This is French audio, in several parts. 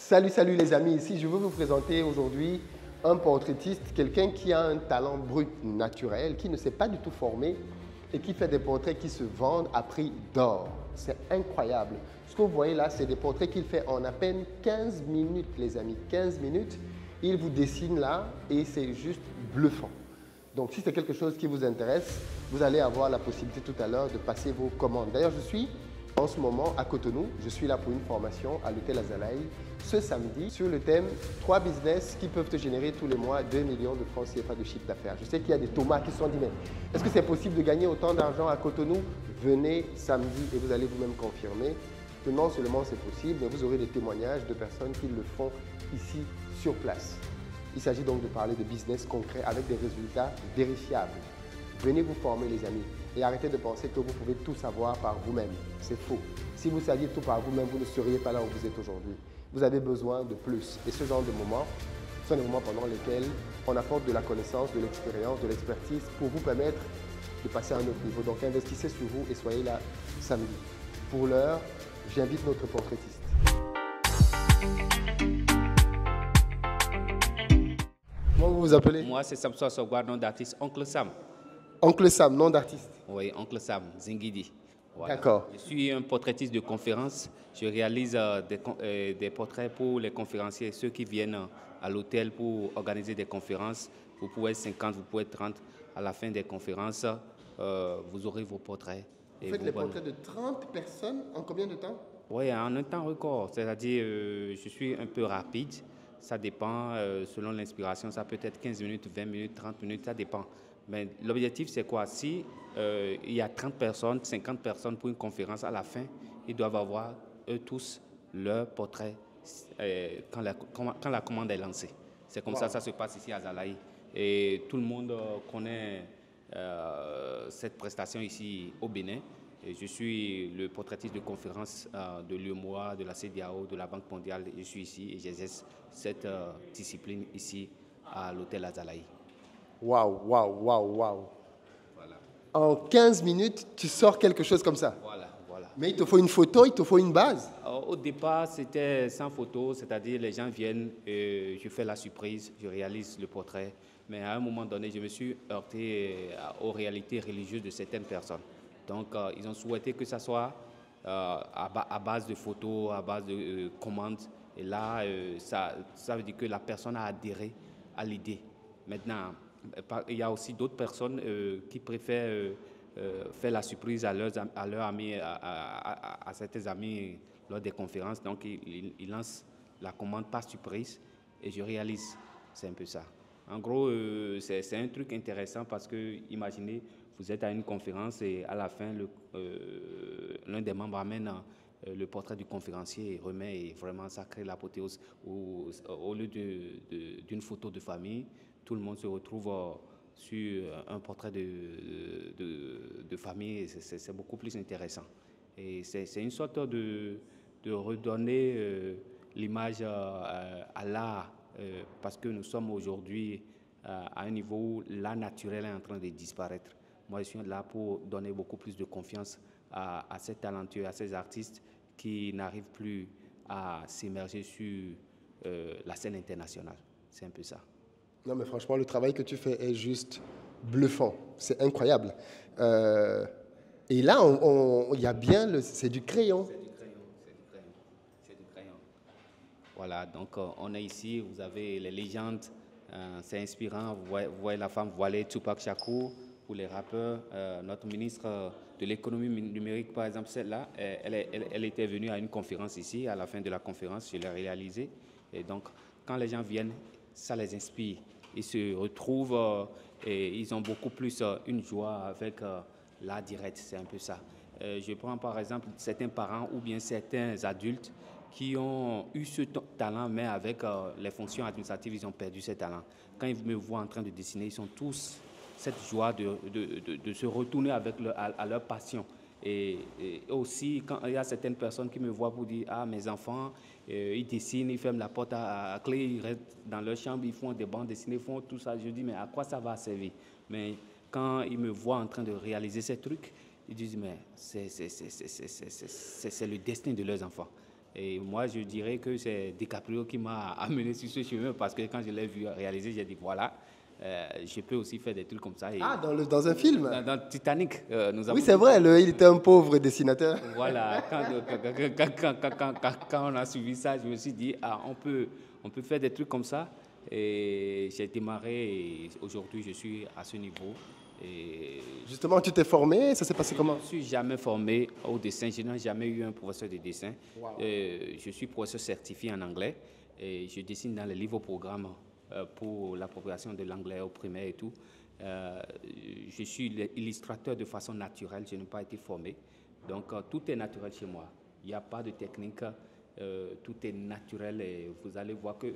Salut, salut les amis, ici je veux vous présenter aujourd'hui un portraitiste, quelqu'un qui a un talent brut naturel, qui ne s'est pas du tout formé et qui fait des portraits qui se vendent à prix d'or. C'est incroyable. Ce que vous voyez là, c'est des portraits qu'il fait en à peine 15 minutes les amis, 15 minutes. Il vous dessine là et c'est juste bluffant. Donc si c'est quelque chose qui vous intéresse, vous allez avoir la possibilité tout à l'heure de passer vos commandes. D'ailleurs, je suis en ce moment à Cotonou. Je suis là pour une formation à l'hôtel Azalaï ce samedi sur le thème 3 business qui peuvent te générer tous les mois 2 millions de francs CFA de chiffre d'affaires. Je sais qu'il y a des Thomas qui se sont dit, mais est-ce que c'est possible de gagner autant d'argent à Cotonou? Venez samedi et vous allez vous-même confirmer que non seulement c'est possible, mais vous aurez des témoignages de personnes qui le font ici sur place. Il s'agit donc de parler de business concret avec des résultats vérifiables. Venez vous former les amis et arrêtez de penser que vous pouvez tout savoir par vous-même. C'est faux. Si vous saviez tout par vous-même, vous ne seriez pas là où vous êtes aujourd'hui. Vous avez besoin de plus. Et ce genre de moments sont des moments pendant lesquels on apporte de la connaissance, de l'expérience, de l'expertise pour vous permettre de passer à un autre niveau. Donc investissez sur vous et soyez là samedi. Pour l'heure, j'invite notre portraitiste. Comment vous vous appelez? Moi, c'est Samson Sogwa, nom d'artiste Oncle Sam. Oncle Sam, nom d'artiste. Oui, Oncle Sam, Zingidi. Voilà. D'accord. Je suis un portraitiste de conférence. Je réalise des portraits pour les conférenciers, ceux qui viennent à l'hôtel pour organiser des conférences. Vous pouvez être 50, vous pouvez être 30. À la fin des conférences, vous aurez vos portraits. Vous faites les portraits de 30 personnes en combien de temps? Oui, en un temps record. C'est-à-dire, je suis un peu rapide. Ça dépend, selon l'inspiration, ça peut être 15 minutes, 20 minutes, 30 minutes, ça dépend. Mais l'objectif, c'est quoi? Si il y a 30 personnes, 50 personnes pour une conférence, à la fin, ils doivent avoir, eux tous, leur portrait quand la commande est lancée. C'est comme ça se passe ici à Azalaï. Et tout le monde connaît cette prestation ici au Bénin. Et je suis le portraitiste de conférence de l'UEMOA, de la CEDEAO, de la Banque mondiale. Je suis ici et j'exerce cette discipline ici à l'hôtel Azalaï. Waouh, waouh, waouh, waouh. Voilà. En 15 minutes, tu sors quelque chose comme ça. Voilà. Mais il te faut une photo, il te faut une base. Au départ, c'était sans photo, c'est-à-dire les gens viennent, je fais la surprise, je réalise le portrait. Mais à un moment donné, je me suis heurté aux réalités religieuses de certaines personnes. Donc, ils ont souhaité que ça soit à base de photos, à base de commandes. Et là, ça veut dire que la personne a adhéré à l'idée. Maintenant, il y a aussi d'autres personnes qui préfèrent faire la surprise à leurs amis, à certains amis lors des conférences. Donc, ils lancent la commande par surprise et je réalise. C'est un peu ça. En gros, c'est un truc intéressant parce que, imaginez, vous êtes à une conférence et à la fin, l'un des membres amène le portrait du conférencier et remet, et vraiment ça crée l'apothéose. Au lieu d'une photo de famille, tout le monde se retrouve sur un portrait de famille. C'est beaucoup plus intéressant. Et c'est une sorte de redonner l'image à l'art, parce que nous sommes aujourd'hui à un niveau où l'art naturel est en train de disparaître. Moi, je suis là pour donner beaucoup plus de confiance à ces talentueux, à ces artistes qui n'arrivent plus à s'émerger sur la scène internationale. C'est un peu ça. Non, mais franchement, le travail que tu fais est juste bluffant. C'est incroyable. Et là, il y a bien, c'est du crayon. C'est du crayon. Voilà, donc on est ici, vous avez les légendes, c'est inspirant. Vous voyez la femme voilée, Tupac Shakur, pour les rappeurs. Notre ministre de l'économie numérique, par exemple, celle-là, elle était venue à une conférence ici. À la fin de la conférence, je l'ai réalisée. Et donc, quand les gens viennent, ça les inspire. Ils se retrouvent et ils ont beaucoup plus une joie avec l'art direct, c'est un peu ça. Je prends par exemple certains parents ou bien certains adultes qui ont eu ce talent, mais avec les fonctions administratives, ils ont perdu ce talent. Quand ils me voient en train de dessiner, ils sont tous cette joie de se retourner à leur passion. Et aussi, quand il y a certaines personnes qui me voient pour dire « Ah, mes enfants, ils dessinent, ils ferment la porte à clé, ils restent dans leur chambre, ils font des bandes dessinées, ils font tout ça. » Je dis « Mais à quoi ça va servir ?» Mais quand ils me voient en train de réaliser ces trucs, ils disent « Mais c'est le destin de leurs enfants. » Et moi, je dirais que c'est DiCaprio qui m'a amené sur ce chemin parce que quand je l'ai vu réaliser, j'ai dit voilà, je peux aussi faire des trucs comme ça. Et Ah, dans un film? dans Titanic, nous Oui, avons c'est tout vrai, fait. il était un pauvre dessinateur. Voilà, quand on a suivi ça, je me suis dit, ah, on peut faire des trucs comme ça. Et j'ai démarré et aujourd'hui, je suis à ce niveau. Et Justement, tu t'es formé, ça s'est passé je comment? ne suis jamais formé au dessin, je n'ai jamais eu un professeur de dessin. Je suis professeur certifié en anglais et je dessine dans les livres programmes pour l'appropriation de l'anglais au primaire et tout. Je suis illustrateur de façon naturelle, je n'ai pas été formé. Donc tout est naturel chez moi. Il n'y a pas de technique, tout est naturel et vous allez voir que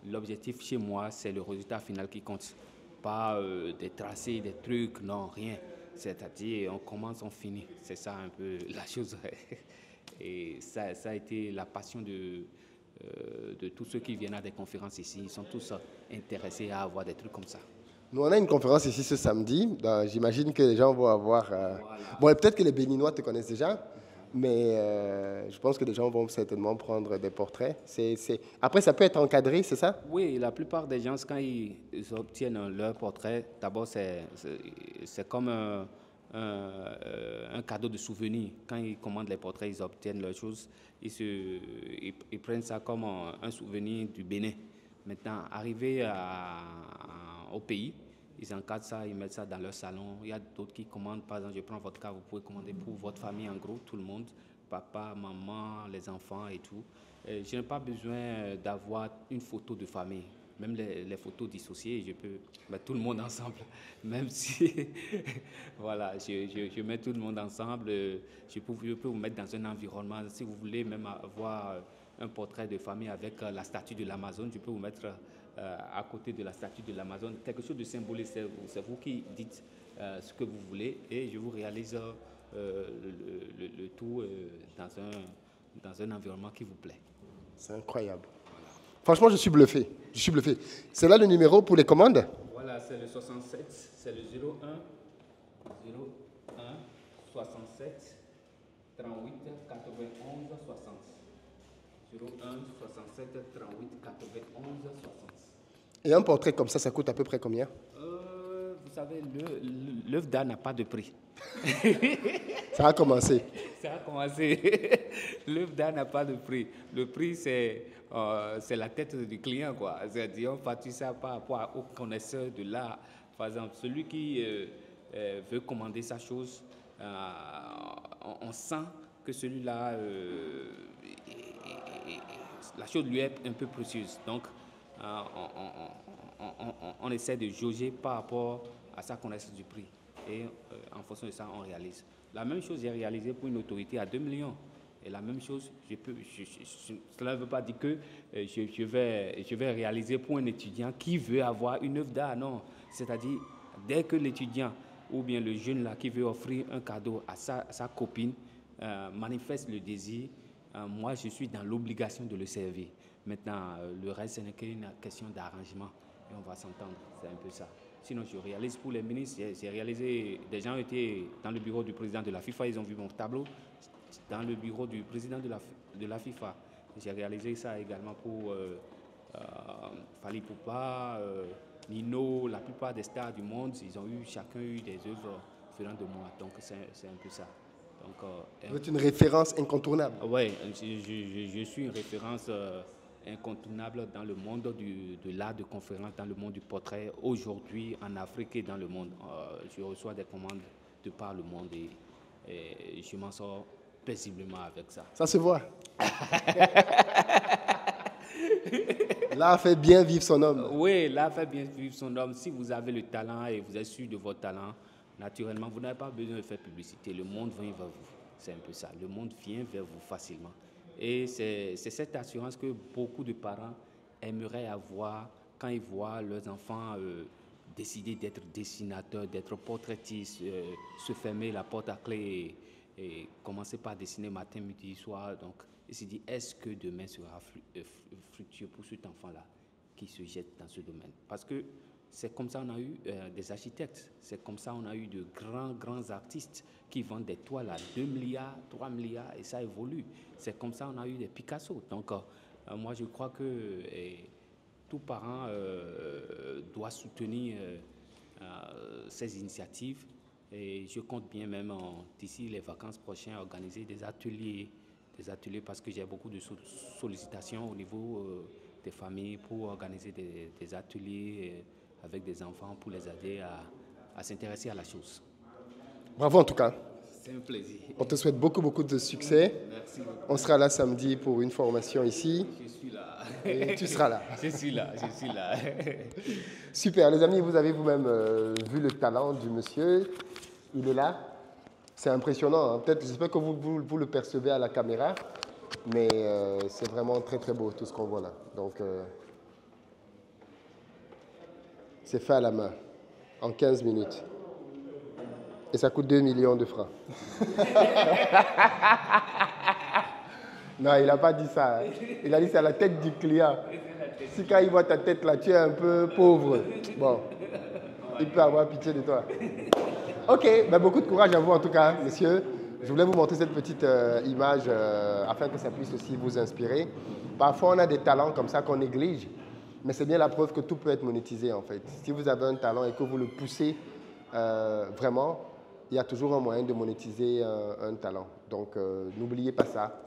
l'objectif chez moi, c'est le résultat final qui compte. Pas des tracés, des trucs, non, rien. C'est-à-dire, on commence, on finit. C'est ça un peu la chose. Et ça a été la passion de tous ceux qui viennent à des conférences ici. Ils sont tous intéressés à avoir des trucs comme ça. Nous, on a une conférence ici ce samedi. J'imagine que les gens vont avoir... Bon, et peut-être que les Béninois te connaissent déjà, mais je pense que les gens vont certainement prendre des portraits. Après, ça peut être encadré, c'est ça? Oui, la plupart des gens, quand ils obtiennent leur portrait, d'abord, c'est comme un cadeau de souvenir. Quand ils commandent les portraits, ils obtiennent leurs choses. Ils prennent ça comme un souvenir du Bénin. Maintenant, arrivé au pays, ils encadrent ça, ils mettent ça dans leur salon. Il y a d'autres qui commandent, par exemple, je prends votre cas, vous pouvez commander pour votre famille en gros, tout le monde, papa, maman, les enfants et tout. Je n'ai pas besoin d'avoir une photo de famille. Même les photos dissociées, je peux mettre tout le monde ensemble. Même si, voilà, je mets tout le monde ensemble. Je peux vous mettre dans un environnement. Si vous voulez même avoir un portrait de famille avec la statue de l'Amazone, je peux vous mettre à côté de la statue de l'Amazone. Quelque chose de symbolique, c'est vous qui dites ce que vous voulez et je vous réalise le tout dans un environnement qui vous plaît. C'est incroyable. Voilà. Franchement, je suis bluffé. Je suis bluffé. C'est là le numéro pour les commandes? Voilà, c'est le 67, c'est le 01 67 38 91 60. 01 67 38 91 60. Et un portrait comme ça coûte à peu près combien? Vous savez, l'œuvre d'art n'a pas de prix. Ça a commencé. Ça a commencé. L'œuvre d'art n'a pas de prix. Le prix, c'est la tête du client, quoi. C'est-à-dire, on facture ça par rapport aux connaisseurs de l'art. Par exemple, celui qui veut commander sa chose, on sent que celui-là, la chose lui est un peu précieuse. Donc, on essaie de jauger par rapport à sa connaissance du prix. Et en fonction de ça, on réalise. La même chose est réalisée pour une autorité à 2 millions. Et la même chose, cela ne veut pas dire que je vais réaliser pour un étudiant qui veut avoir une œuvre d'art. Non. C'est-à-dire, dès que l'étudiant ou bien le jeune là qui veut offrir un cadeau à sa copine manifeste le désir, moi, je suis dans l'obligation de le servir. Maintenant, le reste, ce n'est qu'une question d'arrangement. Et on va s'entendre. C'est un peu ça. Sinon, je réalise pour les ministres. J'ai réalisé, des gens étaient dans le bureau du président de la FIFA, ils ont vu mon tableau dans le bureau du président de la FIFA. J'ai réalisé ça également pour Fally Poupa, Nino, la plupart des stars du monde. Ils ont chacun eu des œuvres venant de moi. Donc, c'est un peu ça. Donc, vous êtes une référence incontournable. Oui, je suis une référence incontournable dans le monde de l'art de conférence, dans le monde du portrait, aujourd'hui en Afrique et dans le monde. Je reçois des commandes de par le monde et je m'en sors paisiblement avec ça. Ça se voit. L'art fait bien vivre son homme. Oui, l'art fait bien vivre son homme. Si vous avez le talent et vous êtes sûr de votre talent, naturellement, vous n'avez pas besoin de faire publicité. Le monde vient vers vous. C'est un peu ça. Le monde vient vers vous facilement. Et c'est cette assurance que beaucoup de parents aimeraient avoir quand ils voient leurs enfants décider d'être dessinateurs, d'être portraitistes, se fermer la porte à clé et commencer par dessiner matin, midi, soir. Donc, ils se disent, est-ce que demain sera fructueux pour cet enfant-là qui se jette dans ce domaine? Parce que C'est comme ça qu'on a eu des architectes, c'est comme ça qu'on a eu de grands artistes qui vendent des toiles à 2 milliards, 3 milliards, et ça évolue. C'est comme ça qu'on a eu des Picasso. Donc, moi, je crois que tout parent doit soutenir ces initiatives. Et je compte bien même d'ici les vacances prochaines organiser des ateliers parce que j'ai beaucoup de sollicitations au niveau des familles pour organiser des ateliers avec des enfants pour les aider à s'intéresser à la chose. Bravo en tout cas. C'est un plaisir. On te souhaite beaucoup de succès. Merci beaucoup. On sera là samedi pour une formation ici. Je suis là. Et tu seras là. Je suis là. Super, les amis, vous avez vous-même vu le talent du monsieur. Il est là. C'est impressionnant. Hein. Peut-être, j'espère que vous le percevez à la caméra. Mais c'est vraiment très beau tout ce qu'on voit là. Donc, c'est fait à la main, en 15 minutes. Et ça coûte 2 millions de francs. Non, il n'a pas dit ça. Hein. Il a dit c'est à la tête du client. Si quand il voit ta tête là, tu es un peu pauvre, bon, il peut avoir pitié de toi. Ok, ben beaucoup de courage à vous en tout cas, messieurs. Je voulais vous montrer cette petite image afin que ça puisse aussi vous inspirer. Parfois, on a des talents comme ça qu'on néglige, mais c'est bien la preuve que tout peut être monétisé en fait. Si vous avez un talent et que vous le poussez vraiment, il y a toujours un moyen de monétiser un talent. Donc, n'oubliez pas ça.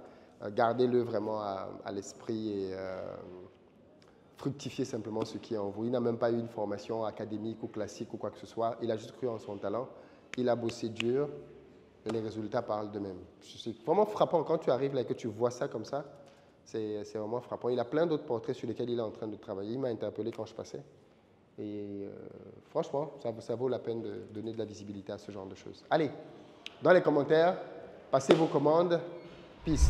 Gardez-le vraiment à l'esprit et fructifiez simplement ce qui est en vous. Il n'a même pas eu une formation académique ou classique ou quoi que ce soit. Il a juste cru en son talent. Il a bossé dur et les résultats parlent d'eux-mêmes. C'est vraiment frappant. Quand tu arrives là et que tu vois ça comme ça, c'est vraiment frappant. Il a plein d'autres portraits sur lesquels il est en train de travailler. Il m'a interpellé quand je passais. Et franchement, ça vaut la peine de donner de la visibilité à ce genre de choses. Allez, dans les commentaires, passez vos commandes. Peace.